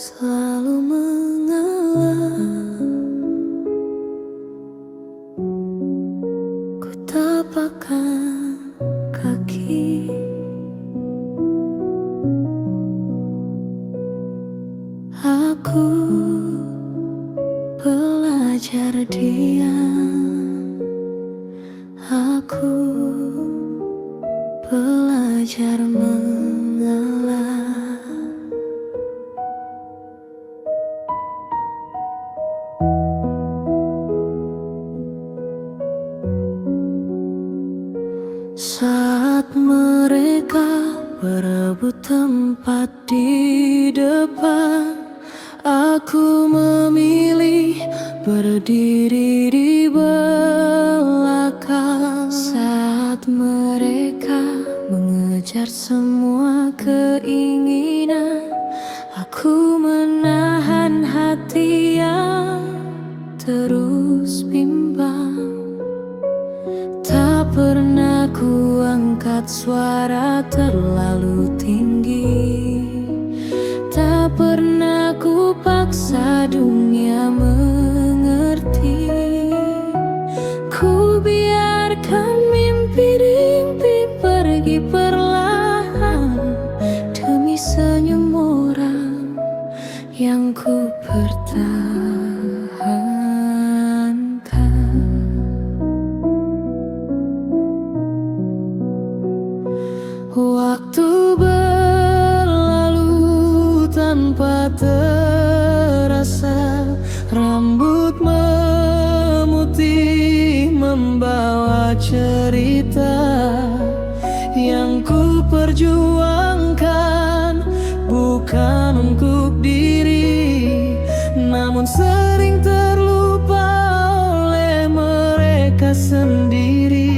Selalu mengalah, ku tapakkan kaki. Aku belajar diam, aku belajar mengalah. Saat mereka berebut tempat di depan, aku memilih berdiri di belakang. Saat mereka mengejar semua keinginan, aku menahan hati yang terus bimbang. Tak pernah ku angkat suara terlalu tinggi, tak pernah ku paksa dunia mengerti. Ku biarkan mimpi pergi perlahan demi senyum orang yang ku pertahankan. Waktu berlalu tanpa terasa, rambut memutih membawa cerita yang ku perjuangkan. Bukan untuk diri, namun sering terlupa oleh mereka sendiri.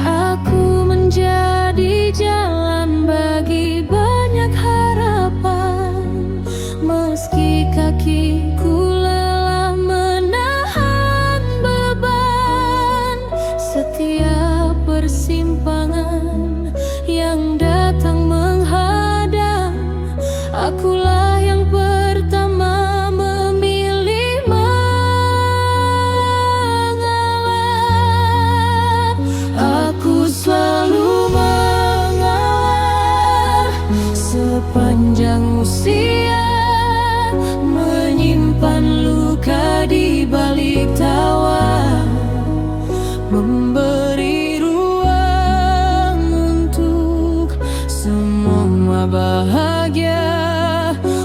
Aku menjadi jalan bagi banyak harapan, meski kakiku lelah menahan beban. Setiap persimpangan yang datang menghadang, akulah yang pertama memilih mengalah. Aku selalu mengalah sepanjang usia, menyimpan luka di balik tawa, memberi ruang untuk semua bahagia.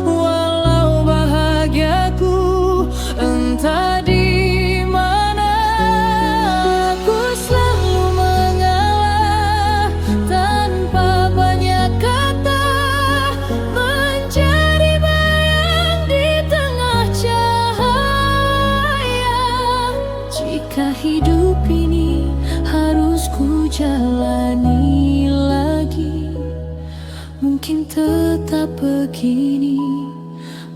Walau bahagiaku entah di mana, aku selalu mengalah tanpa banyak kata, menjadi bayang di tengah cahaya. Jika hidup ini harus ku jalani lagi, mungkin tetap begini,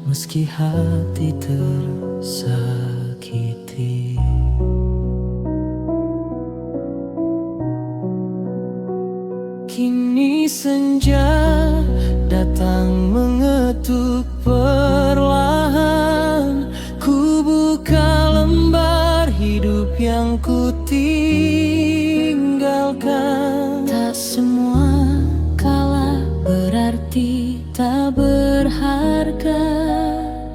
meski hati tersakiti. Kini senja datang mengetuk perlahan, ku buka lembar hidup yang ku tinggalkan. Tak semua kalah berarti tak berharga,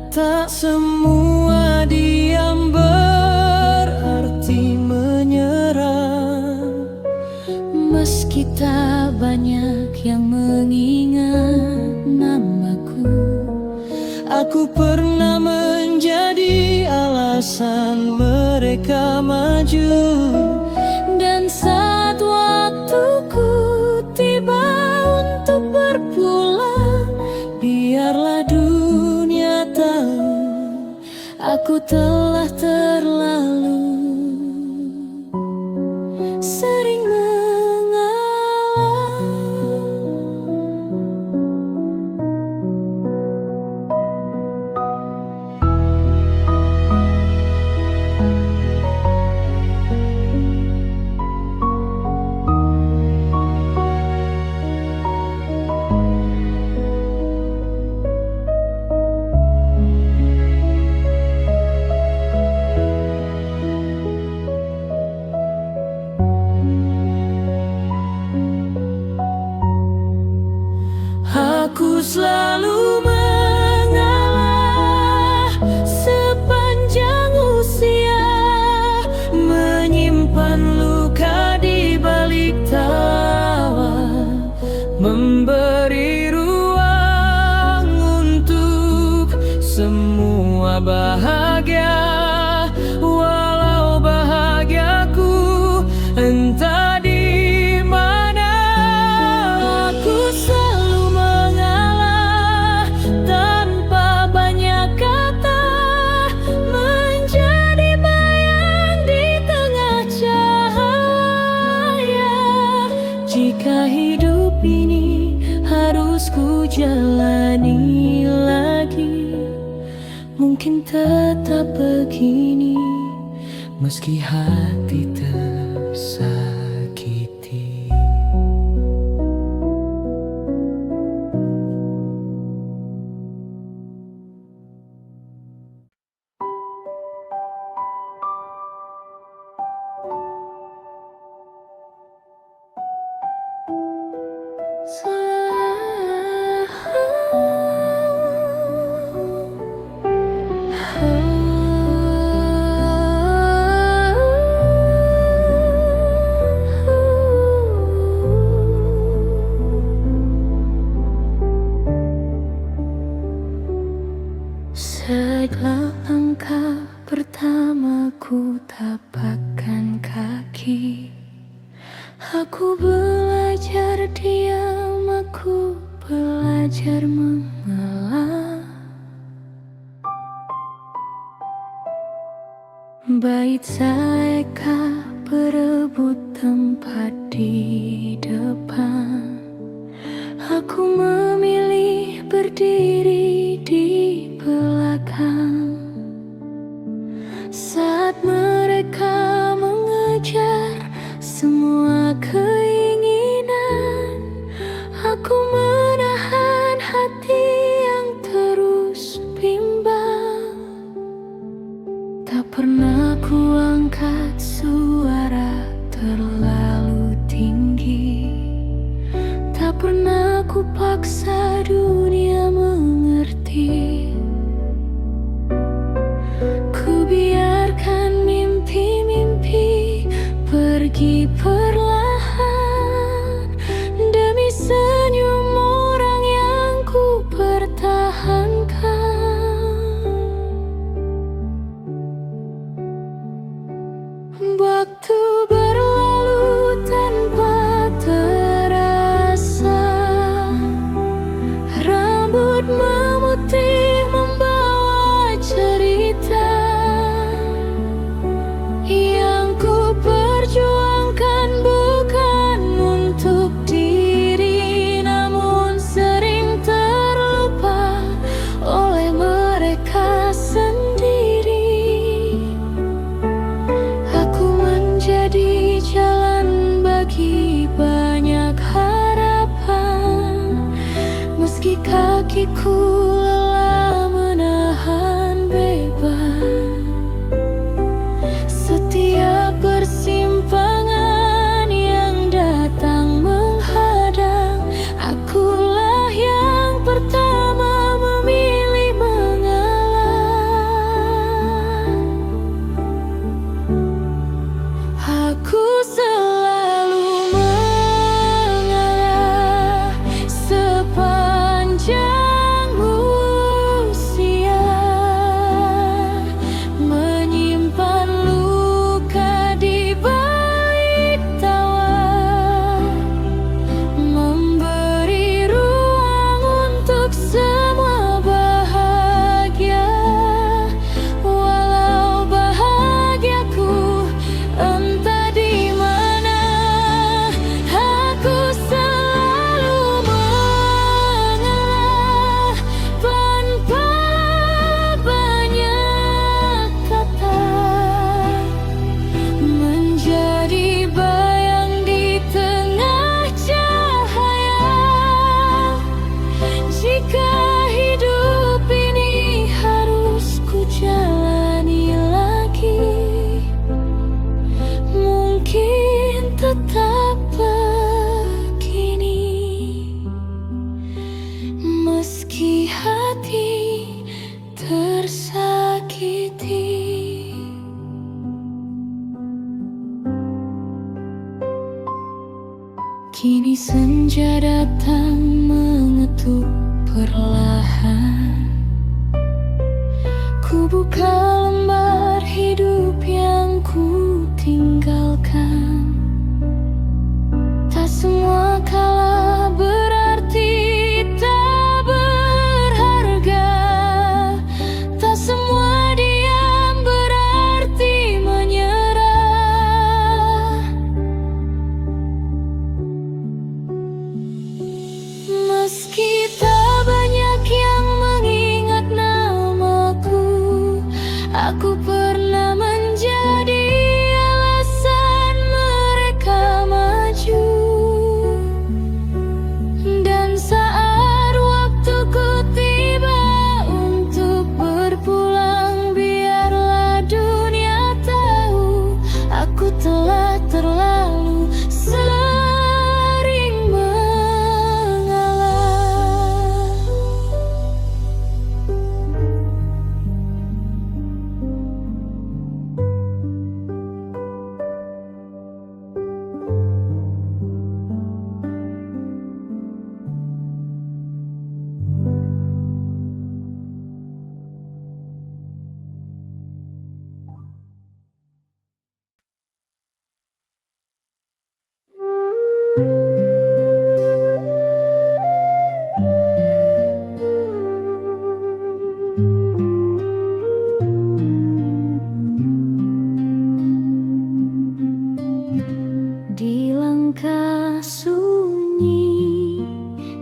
tak semua diam berarti menyerah. Meski tak banyak yang mengingat namaku, aku pernah menjadi alasan mereka maju. Dan saat waktuku tiba untuk berpulang, biarlah dunia tahu aku telah terlalu sering mengalah. selalu mengalah sepanjang usia, menyimpan luka di balik tawa, memberi ruang untuk semua bahagia. Walau bahagiaku entah di mana, aku selalu mengalah tanpa banyak kata, menjadi bayang di tengah cahaya. Jika hidup ini harus ku jalani lagi, mungkin tetap begini, meski hati tersakiti. Sejak langkah pertamaku tapakkan kaki, aku belajar diam, aku belajar mengalah. Bait saeka berebut tempat di depan, aku memilih berdiri di belakang. Saat mereka mengejar semua keinginan, aku menahan hati yang terus bimbang. Tak pernah ku angkat suara terlalu tinggi, tak pernah ku paksa dunia mengerti. Ku biarkan mimpi-mimpi pergi perlahan, demi senyum orang yang ku pertahankan. Waktu berlalu tanpa terasa, rambut memutih membawa cerita yang ku perjuangkan, bukan untuk diri, namun sering terlupa oleh mereka sendiri. Aku menjadi jalan bagi banyak harapan, meski kakiku untuk perlahan ku buka lembar hidup yang ku tinggalkan. Tak semua kala berarti tak berharga, tak semua diam berarti menyerah. Meski tak banyak yang mengingat namaku, aku pernah menjadi alasan mereka maju. Dan saat waktuku tiba untuk berpulang, biarlah dunia tahu aku telah terlalu sering mengalah. Di langkah sunyi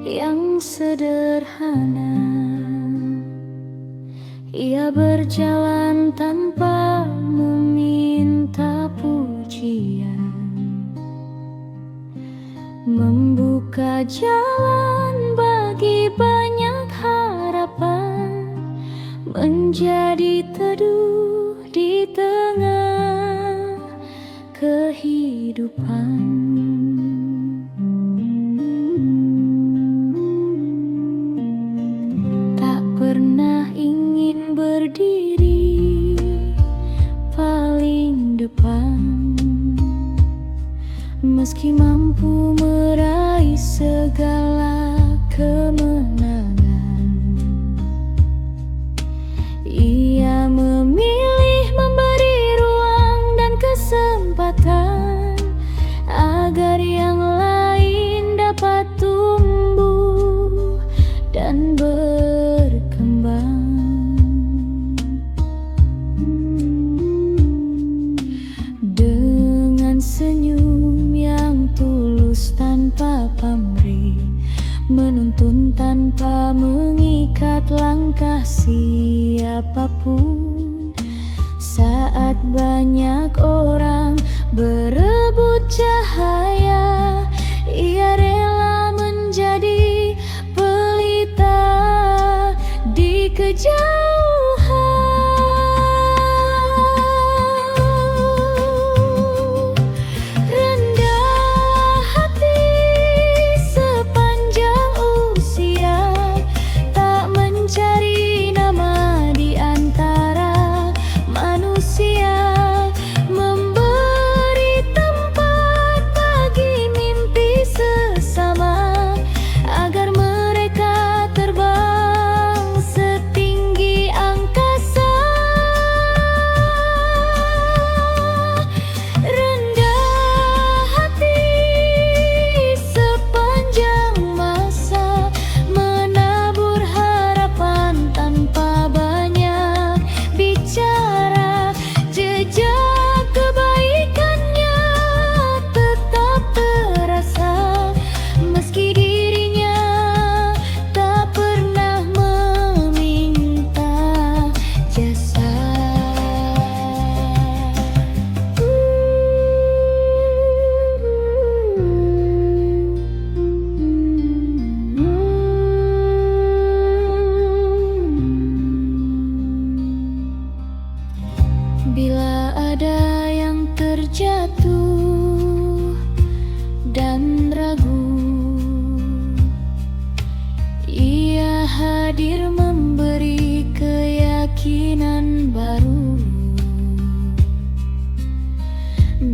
yang sederhana, ia berjalan tanpa meminta pujian, membuka jalan bagi banyak harapan, menjadi teduh di tengah kehidupan. Tak pernah ingin berdiri paling depan, meski mampu meraih segala kemenangan. Ia memilih memberi ruang dan kesempatan agar yang lain dapat tumbuh dan berkembang. Dengan senyum yang tulus tanpa pamrih, menuntun tanpa mengikat langkah siapapun. Saat banyak orang berebut cahaya, ia rela menjadi pelita di kejauhan. Rendah hati sepanjang usia, tak mencari nama di antara manusia, memberi tempat bagi mimpi sesama agar mereka terbang setinggi angkasa. Rendah hati sepanjang masa, menabur harapan tanpa banyak bicara. Jejak kebaikannya tetap terasa, meski dirinya tak pernah meminta jasa. Bila ada yang terjatuh dan ragu, ia hadir memberi keyakinan baru.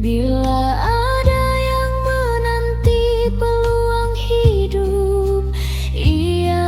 Bila ada yang menanti peluang hidup, ia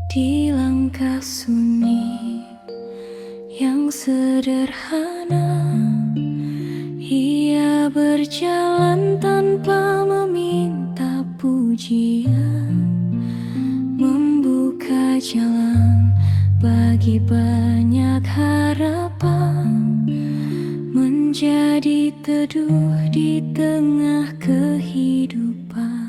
Di langkah sunyi yang sederhana, ia berjalan tanpa meminta pujian, membuka jalan bagi banyak harapan, menjadi teduh di tengah kehidupan.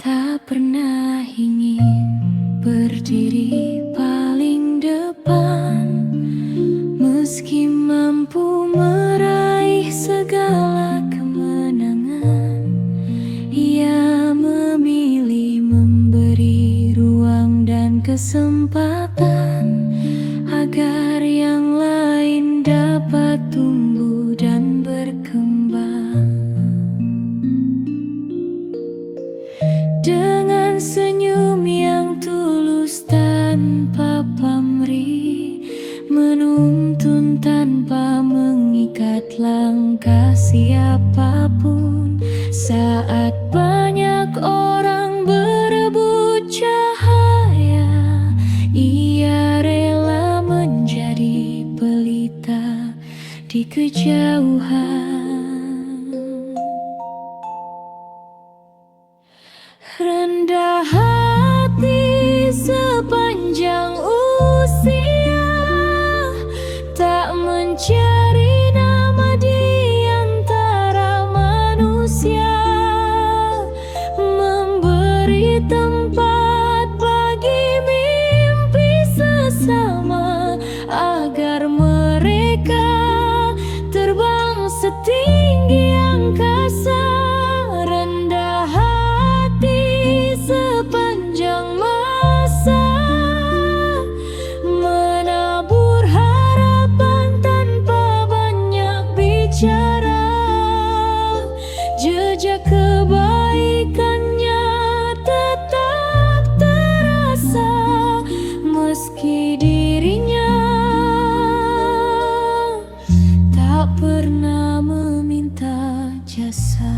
Tak pernah ingin berdiri paling depan, meski mampu meraih segala kemenangan. Ia memilih memberi ruang dan kesempatan agar yang lain dapat tumbuh dan berkembang. Dengan senyum yang tulus tanpa pamrih, menuntun tanpa mengikat langkah siapapun. Saat banyak orang berebut cahaya, ia rela menjadi pelita di kejauhan. Rendah hati sepanjang usia, tak mencari nama di antara manusia, memberi tempat bagi mimpi sesama agar mereka terbang setinggi angkasa. Rendah sepanjang masa, menabur harapan tanpa banyak bicara. Jejak kebaikannya tetap terasa, meski dirinya tak pernah meminta jasa.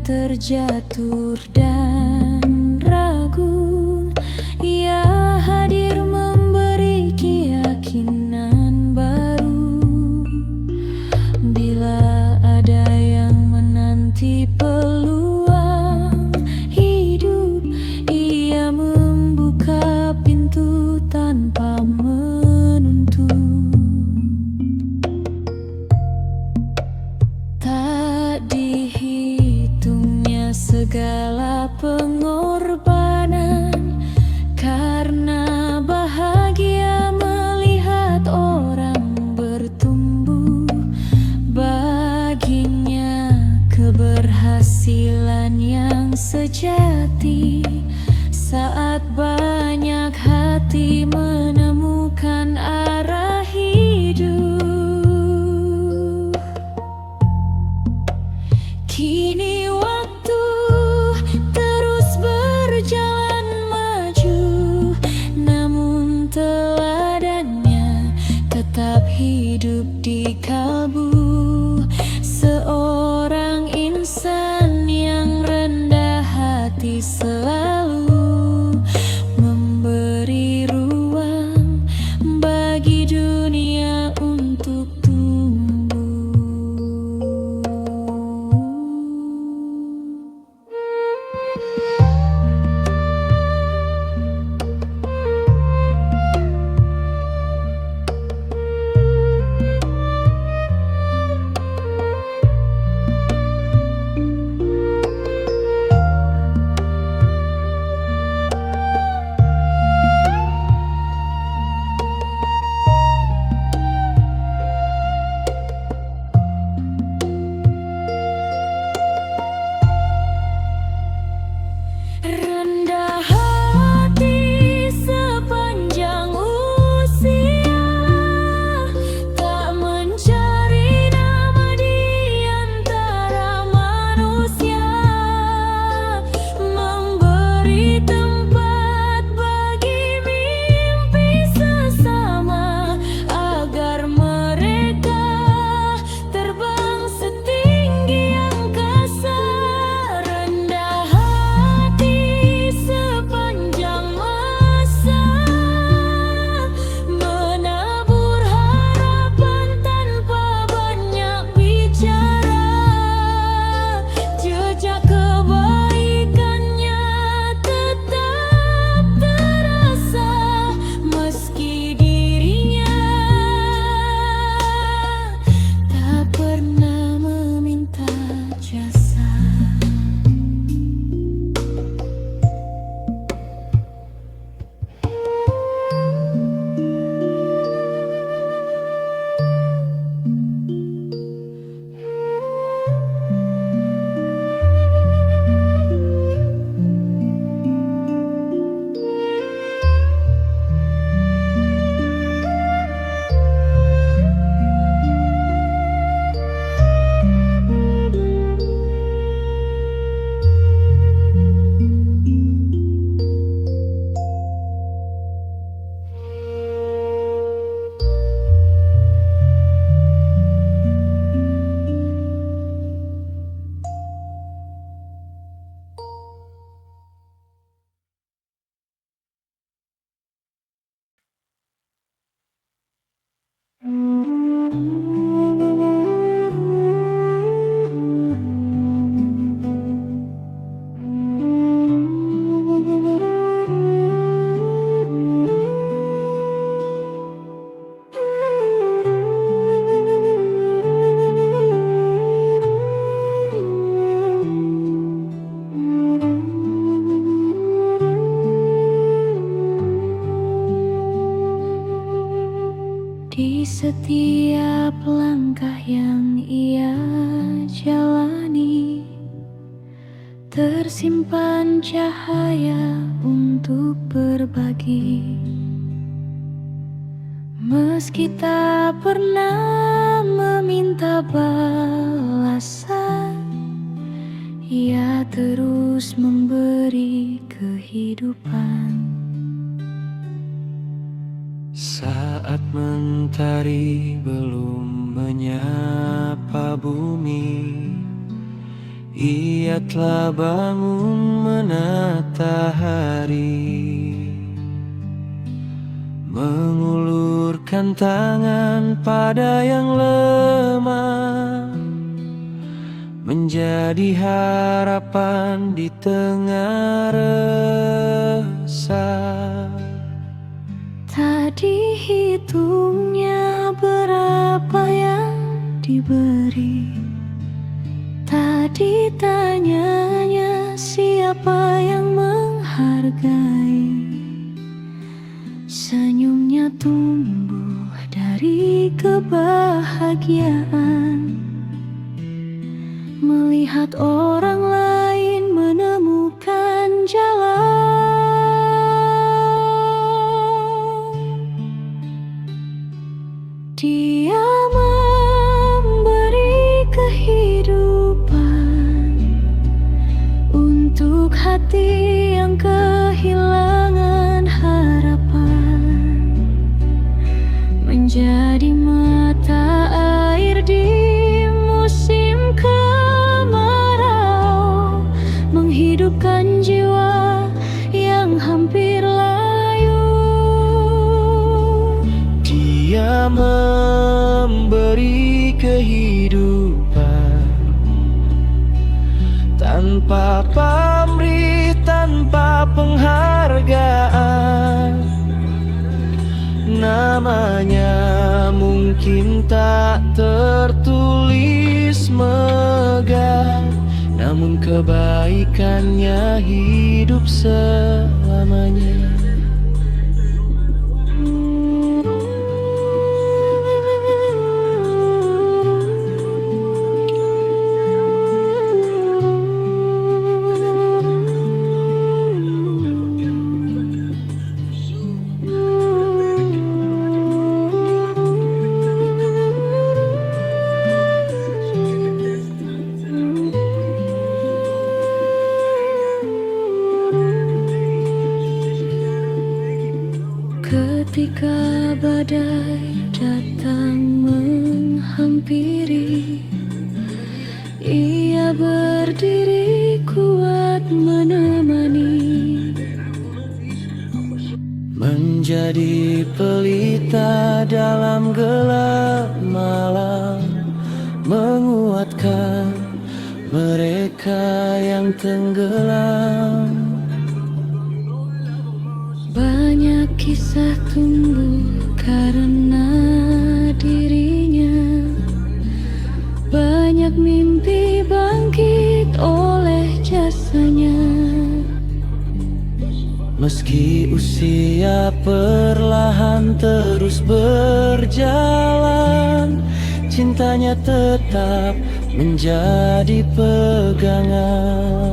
Terjatuh dan ragu, ia hadir memberi keyakinan baru. Bila ada yang menanti peluang hidup, ia membuka pintu tanpa menuntut. Tak dihitungnya segala pengorbanan, karena bahagia melihat orang bertumbuh. Baginya keberhasilan yang sejati, saat banyak hati menemukan arah hidup. Kini waktu terus berjalan maju, namun teladannya tetap hidup di kalbu. Seorang insan yang rendah hati selalu memberi ruang bagi tersimpan cahaya untuk berbagi. Meski tak pernah meminta balasan, Ia terus memberi kehidupan. Saat mentari belum menyapa bumi, Ia telah bangun menata hari, mengulurkan tangan pada yang lemah, menjadi harapan di tengah resah. Tak dihitungnya berapa yang diberi, tak ditanyanya siapa yang menghargai. Senyumnya tumbuh dari kebahagiaan, melihat orang lain menemukan jalan. Dia memberi kehidupan untuk hati yang kehilangan harapan, menjadi mata air di musim kemarau, menghidupkan jiwa yang hampir layu. Dia memberi kehidupan tanpa pamrih, tanpa penghargaan. Namanya mungkin tak tertulis megah, namun kebaikannya hidup selamanya. Ketika badai datang menghampiri, Ia berdiri kuat menemani, menjadi pelita dalam gelap malam, menguatkan mereka yang tenggelam. Banyak kisah tumbuh karena dirinya, banyak mimpi bangkit oleh jasanya. Meski usia perlahan terus berjalan, cintanya tetap menjadi pegangan.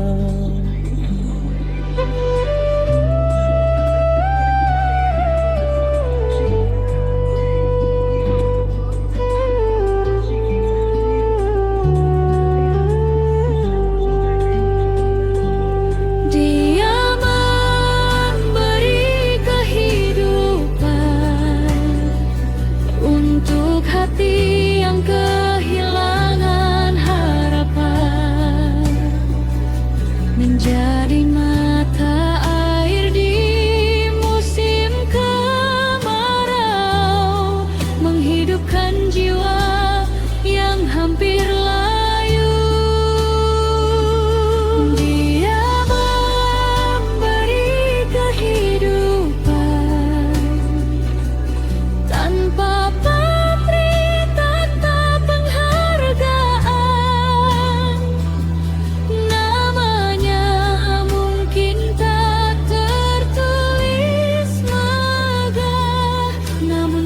Hati yang kehilangan harapan, menjadi mata air di musim kemarau, menghidupkan jiwa yang hampir layu. Dia memberi kehidupan tanpa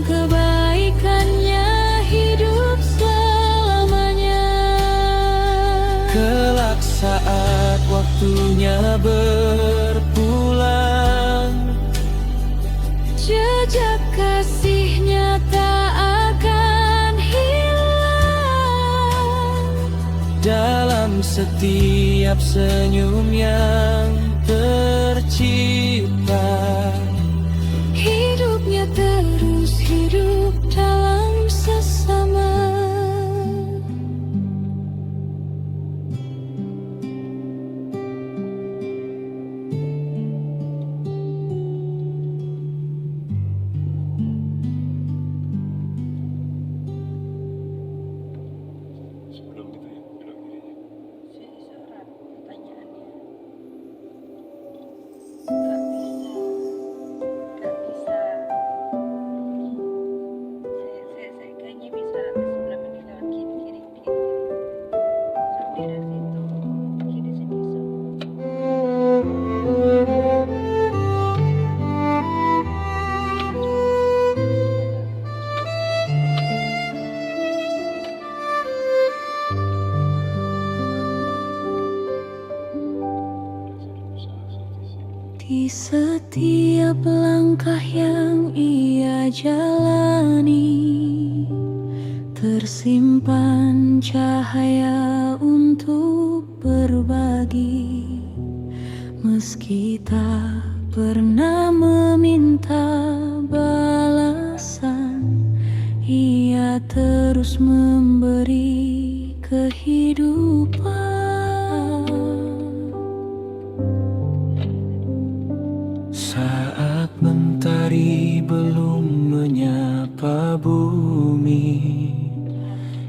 kebaikannya hidup selamanya. waktunya berpulang. Jejak kasihnya tak akan hilang Dalam setiap senyum yang tercipta. Hidupnya terus hidup dalam sesama. Sebelum itu ya, belok kirinya. Surat pertanyaannya nggak bisa saya kayaknya bisa 9 menit lewat kiri sampai dari situ kiri sini so. Di setiap langkah yang ia jalani tersimpan cahaya untuk berbagi. Meski tak pernah meminta balasan, ia terus memberi kehidupan. Saat mentari belum menyapa bumi,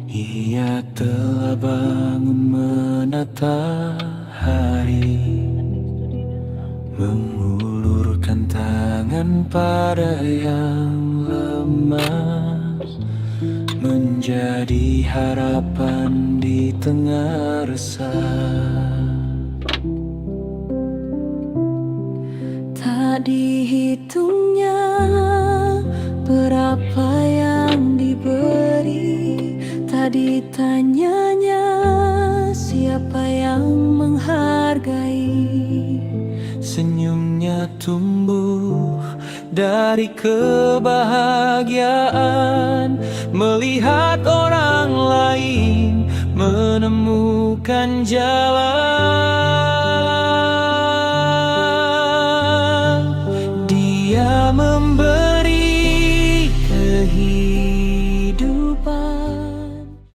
ia telah bangun menata hari, mengulurkan tangan pada yang lemah, menjadi harapan di tengah resah. Tak dihitungnya berapa yang diberi, tak ditanyanya siapa yang menghargai. Senyumnya tumbuh dari kebahagiaan, melihat orang lain menemukan jalan.